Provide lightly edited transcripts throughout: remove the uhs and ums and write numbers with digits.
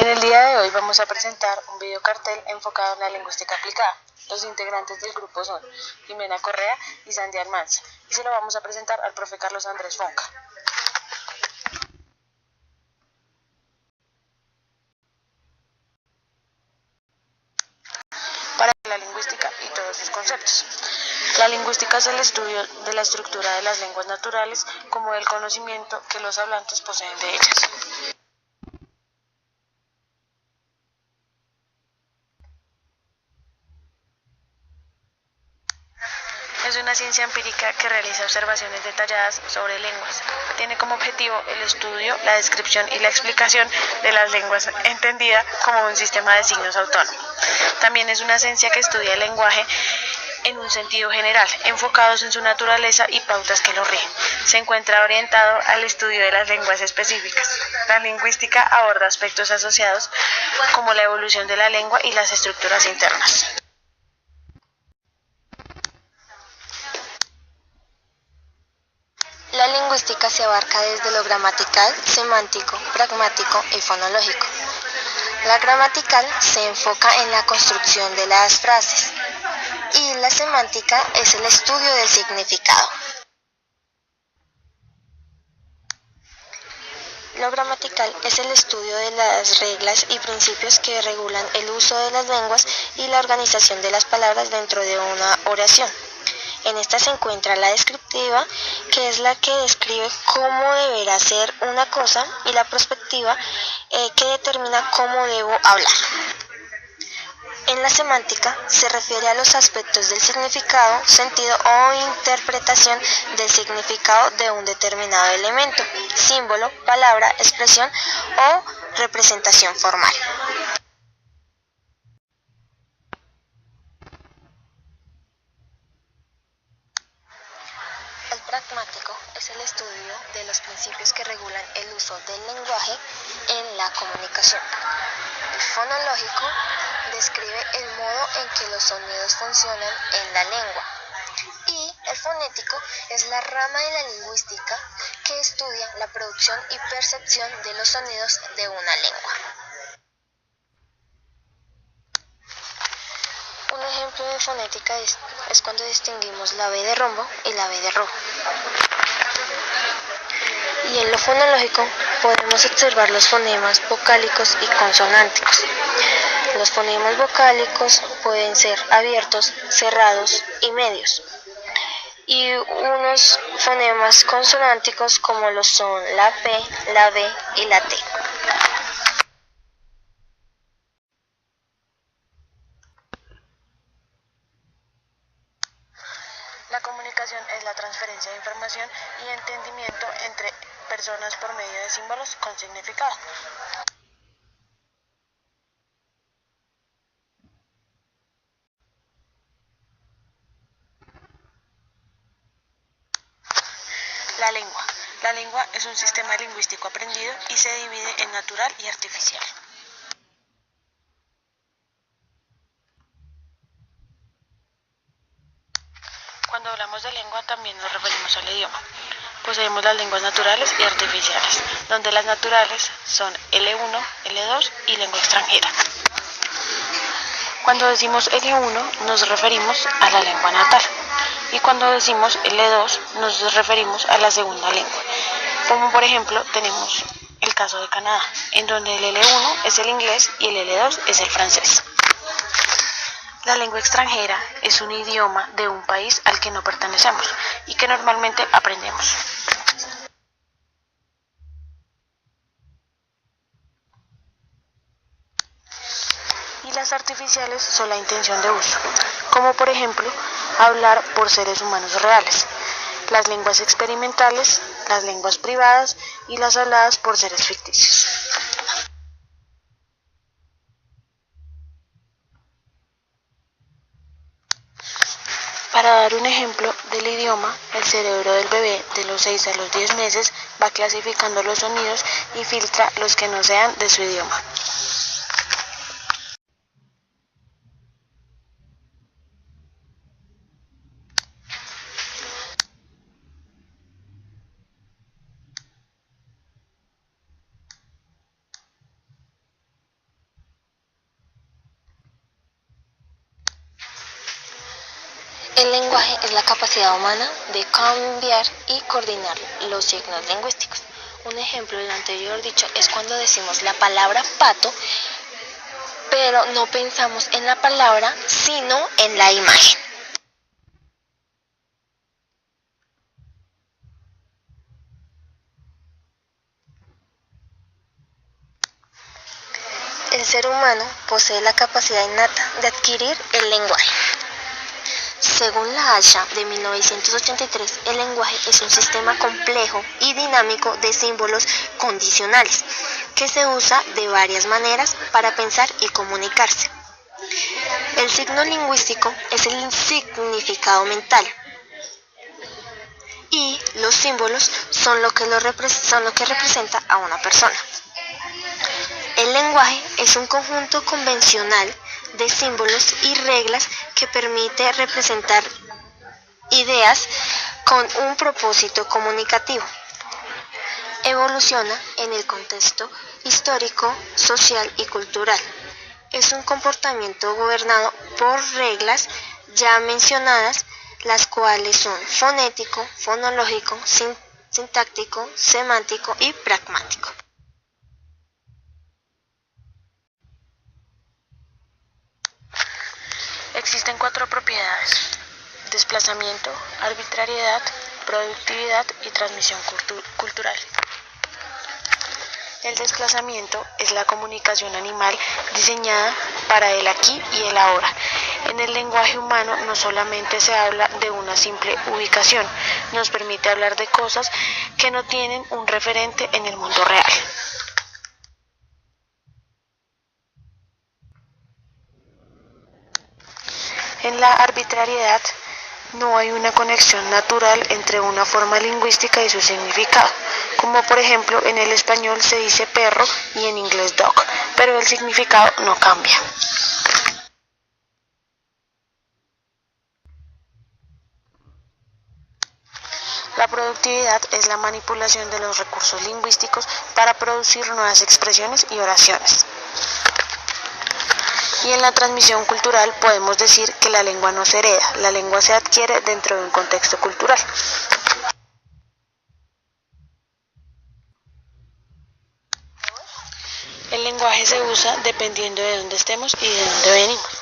En el día de hoy vamos a presentar un videocartel enfocado en la lingüística aplicada. Los integrantes del grupo son Jimena Correa y Sandy Almanza, y se lo vamos a presentar al profe Carlos Andrés Fonca. Para la lingüística y todos sus conceptos. La lingüística es el estudio de la estructura de las lenguas naturales como del conocimiento que los hablantes poseen de ellas. Es una ciencia empírica que realiza observaciones detalladas sobre lenguas. Tiene como objetivo el estudio, la descripción y la explicación de las lenguas entendida como un sistema de signos autónomo. También es una ciencia que estudia el lenguaje en un sentido general, enfocados en su naturaleza y pautas que lo rigen. Se encuentra orientado al estudio de las lenguas específicas. La lingüística aborda aspectos asociados como la evolución de la lengua y las estructuras internas. La lingüística se abarca desde lo gramatical, semántico, pragmático y fonológico. La gramatical se enfoca en la construcción de las frases y la semántica es el estudio del significado. Lo gramatical es el estudio de las reglas y principios que regulan el uso de las lenguas y la organización de las palabras dentro de una oración. En esta se encuentra la descriptiva, que es la que describe cómo deberá ser una cosa, y la prospectiva, que determina cómo debo hablar. En la semántica se refiere a los aspectos del significado, sentido o interpretación del significado de un determinado elemento, símbolo, palabra, expresión o representación formal. El pragmático es el estudio de los principios que regulan el uso del lenguaje en la comunicación. El fonológico describe el modo en que los sonidos funcionan en la lengua. Y el fonético es la rama de la lingüística que estudia la producción y percepción de los sonidos de una lengua. Un ejemplo de fonética es cuando distinguimos la B de rombo y la B de rojo. Y en lo fonológico podemos observar los fonemas vocálicos y consonánticos. Los fonemas vocálicos pueden ser abiertos, cerrados y medios. Y unos fonemas consonánticos como lo son la P, la B y la T. La comunicación es la transferencia de información y entendimiento entre personas por medio de símbolos con significado. La lengua. La lengua es un sistema lingüístico aprendido y se divide en natural y artificial. Cuando hablamos de lengua también nos referimos al idioma. Poseemos las lenguas naturales y artificiales, donde las naturales son L1, L2 y lengua extranjera. Cuando decimos L1 nos referimos a la lengua natal, y cuando decimos L2 nos referimos a la segunda lengua. Como por ejemplo tenemos el caso de Canadá, en donde el L1 es el inglés y el L2 es el francés. La lengua extranjera es un idioma de un país al que no pertenecemos y que normalmente aprendemos. Y las artificiales son la intención de uso, como por ejemplo hablar por seres humanos reales, las lenguas experimentales, las lenguas privadas y las habladas por seres ficticios. Para dar un ejemplo del idioma, el cerebro del bebé de los 6 a los 10 meses va clasificando los sonidos y filtra los que no sean de su idioma. El lenguaje es la capacidad humana de cambiar y coordinar los signos lingüísticos. Un ejemplo del anterior dicho es cuando decimos la palabra pato, pero no pensamos en la palabra, sino en la imagen. El ser humano posee la capacidad innata de adquirir el lenguaje. Según la Asha de 1983, el lenguaje es un sistema complejo y dinámico de símbolos condicionales que se usa de varias maneras para pensar y comunicarse. El signo lingüístico es el significado mental y los símbolos son lo que representa a una persona. El lenguaje es un conjunto convencional de símbolos y reglas que permite representar ideas con un propósito comunicativo. Evoluciona en el contexto histórico, social y cultural. Es un comportamiento gobernado por reglas ya mencionadas, las cuales son fonético, fonológico, sintáctico, semántico y pragmático. Existen 4 propiedades: desplazamiento, arbitrariedad, productividad y transmisión cultural. El desplazamiento es la comunicación animal diseñada para el aquí y el ahora. En el lenguaje humano no solamente se habla de una simple ubicación, nos permite hablar de cosas que no tienen un referente en el mundo real. En la arbitrariedad no hay una conexión natural entre una forma lingüística y su significado, como por ejemplo en el español se dice perro y en inglés dog, pero el significado no cambia. La productividad es la manipulación de los recursos lingüísticos para producir nuevas expresiones y oraciones. Y en la transmisión cultural podemos decir que la lengua no se hereda, la lengua se adquiere dentro de un contexto cultural. El lenguaje se usa dependiendo de dónde estemos y de dónde venimos.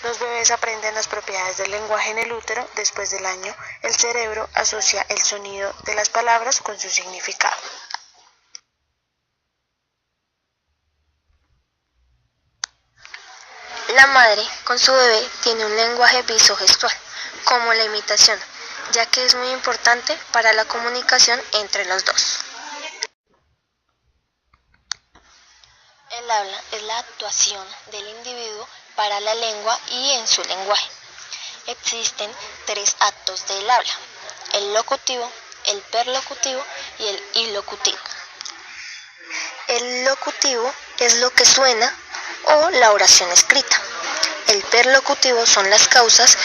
Los bebés aprenden las propiedades del lenguaje en el útero. Después del año, el cerebro asocia el sonido de las palabras con su significado. La madre, con su bebé, tiene un lenguaje visogestual, como la imitación, ya que es muy importante para la comunicación entre los dos. El habla es la actuación del individuo para la lengua y en su lenguaje. Existen 3 actos del habla: el locutivo, el perlocutivo y el ilocutivo. El locutivo es lo que suena o la oración escrita. El perlocutivo son las causas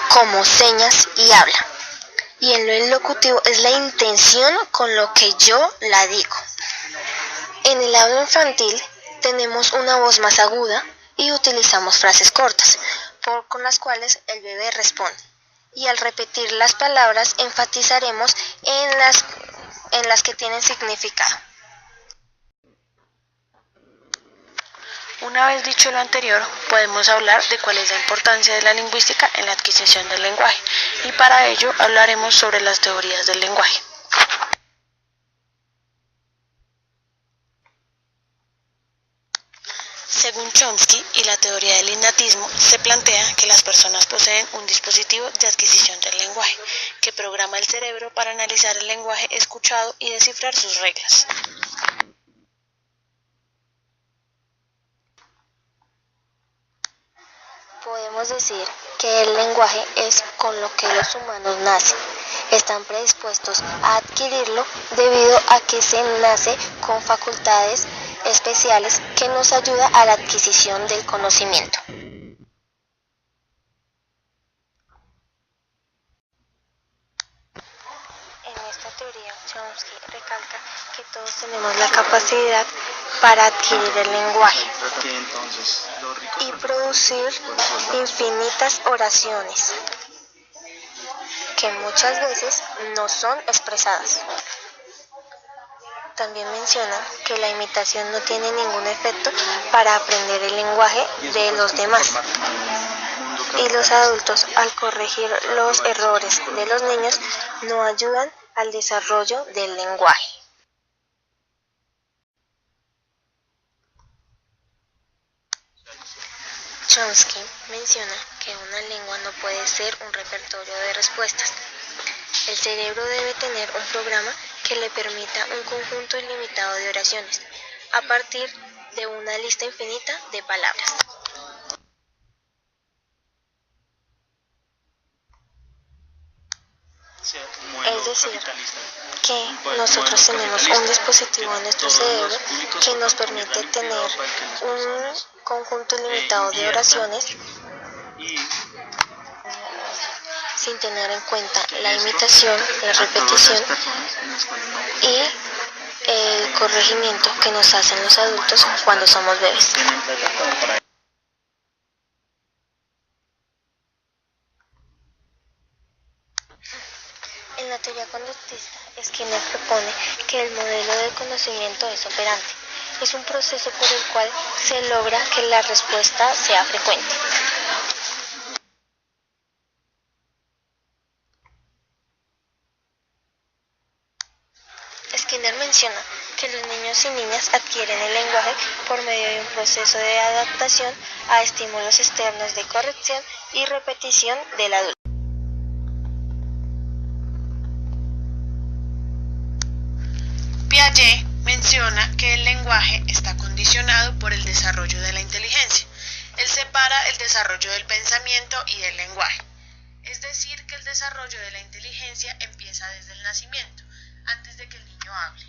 como señas y habla. Y en lo ilocutivo es la intención con lo que yo la digo. En el habla infantil tenemos una voz más aguda y utilizamos frases cortas, con las cuales el bebé responde. Y al repetir las palabras enfatizaremos en las que tienen significado. Una vez dicho lo anterior, podemos hablar de cuál es la importancia de la lingüística en la adquisición del lenguaje, y para ello hablaremos sobre las teorías del lenguaje. Según Chomsky y la teoría del innatismo, se plantea que las personas poseen un dispositivo de adquisición del lenguaje, que programa el cerebro para analizar el lenguaje escuchado y descifrar sus reglas. Podemos decir que el lenguaje es con lo que los humanos nacen. Están predispuestos a adquirirlo debido a que se nace con facultades especiales que nos ayuda a la adquisición del conocimiento. En esta teoría, Chomsky recalca que todos tenemos la capacidad para adquirir el lenguaje y producir infinitas oraciones. que muchas veces no son expresadas. También menciona que la imitación no tiene ningún efecto para aprender el lenguaje de los demás. Y los adultos, al corregir los errores de los niños, no ayudan al desarrollo del lenguaje. Chomsky menciona que una lengua no puede ser un repertorio de respuestas. El cerebro debe tener un programa que le permita un conjunto ilimitado de oraciones, a partir de una lista infinita de palabras. Es decir, que nosotros tenemos un dispositivo en nuestro cerebro que nos permite tener un conjunto ilimitado de oraciones sin tener en cuenta la imitación, la repetición y el corregimiento que nos hacen los adultos cuando somos bebés. En la teoría conductista, Skinner propone que el modelo del conocimiento es operante. Es un proceso por el cual se logra que la respuesta sea frecuente. Skinner menciona que los niños y niñas adquieren el lenguaje por medio de un proceso de adaptación a estímulos externos de corrección y repetición del adulto. Piaget menciona que el lenguaje está condicionado por el desarrollo de la inteligencia. Él separa el desarrollo del pensamiento y del lenguaje. Es decir, que el desarrollo de la inteligencia empieza desde el nacimiento, antes de que el niño hable.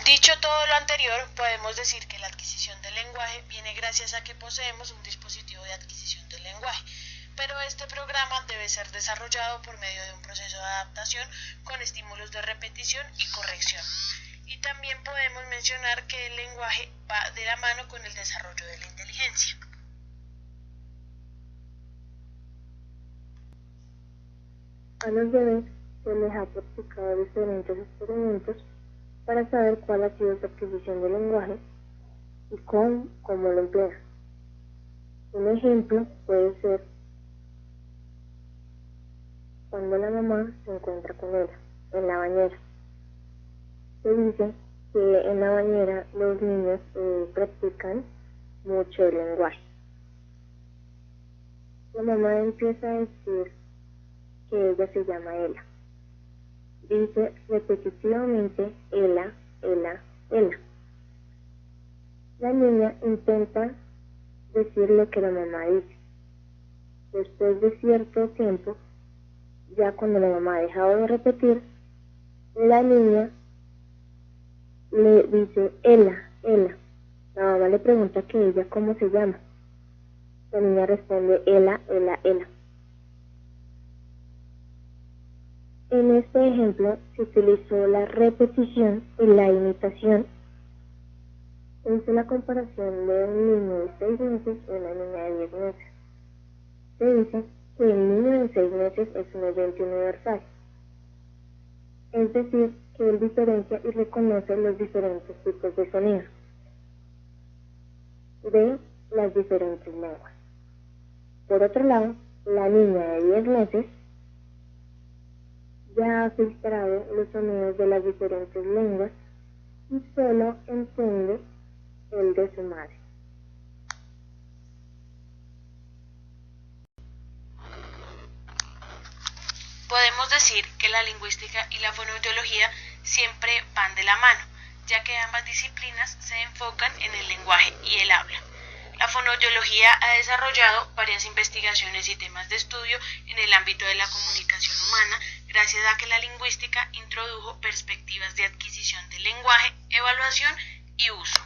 Dicho todo lo anterior, podemos decir que la adquisición del lenguaje viene gracias a que poseemos un dispositivo de adquisición del lenguaje, pero este programa debe ser desarrollado por medio de un proceso de adaptación con estímulos de repetición y corrección. Y también podemos mencionar que el lenguaje va de la mano con el desarrollo de la inteligencia. A los bebés se les ha practicado diferentes experimentos para saber cuál ha sido su adquisición del lenguaje y cómo lo emplea. Un ejemplo puede ser cuando la mamá se encuentra con él en la bañera. Se dice que en la bañera los niños practican mucho el lenguaje. La mamá empieza a decir que ella se llama Ela. Dice repetitivamente Ela, Ela, Ela. La niña intenta decir lo que la mamá dice. Después de cierto tiempo, ya cuando la mamá ha dejado de repetir, la niña le dice Ela, Ela. La mamá le pregunta que ella cómo se llama. La niña responde Ela, Ela, Ela. En este ejemplo se utilizó la repetición y la imitación. Se hizo la comparación de un niño de 6 meses y una niña de 10 meses. Se dice que el niño de 6 meses es un evento universal, es decir, que él diferencia y reconoce los diferentes tipos de sonidos de las diferentes lenguas. Por otro lado, la niña de 10 meses ya ha filtrado los sonidos de las diferentes lenguas y solo entiende el de su madre. Podemos decir que la lingüística y la fonoaudiología siempre van de la mano, ya que ambas disciplinas se enfocan en el lenguaje y el habla. La fonoaudiología ha desarrollado varias investigaciones y temas de estudio en el ámbito de la comunicación humana, gracias a que la lingüística introdujo perspectivas de adquisición del lenguaje, evaluación y uso.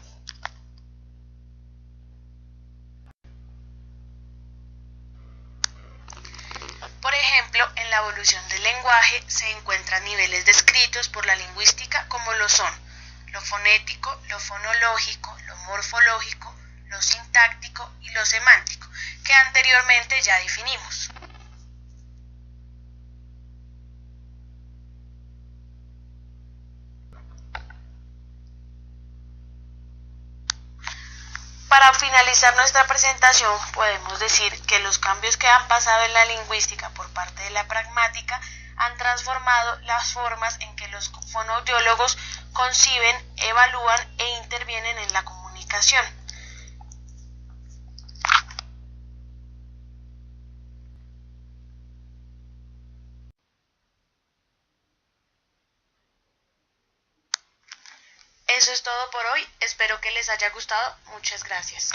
Por ejemplo, en la evolución del lenguaje se encuentran niveles descritos por la lingüística como lo son lo fonético, lo fonológico, lo morfológico, lo sintáctico y lo semántico, que anteriormente ya definimos. Para finalizar nuestra presentación, podemos decir que los cambios que han pasado en la lingüística por parte de la pragmática han transformado las formas en que los fonoaudiólogos conciben, evalúan e intervienen en la comunicación. Eso es todo por hoy, espero que les haya gustado, muchas gracias.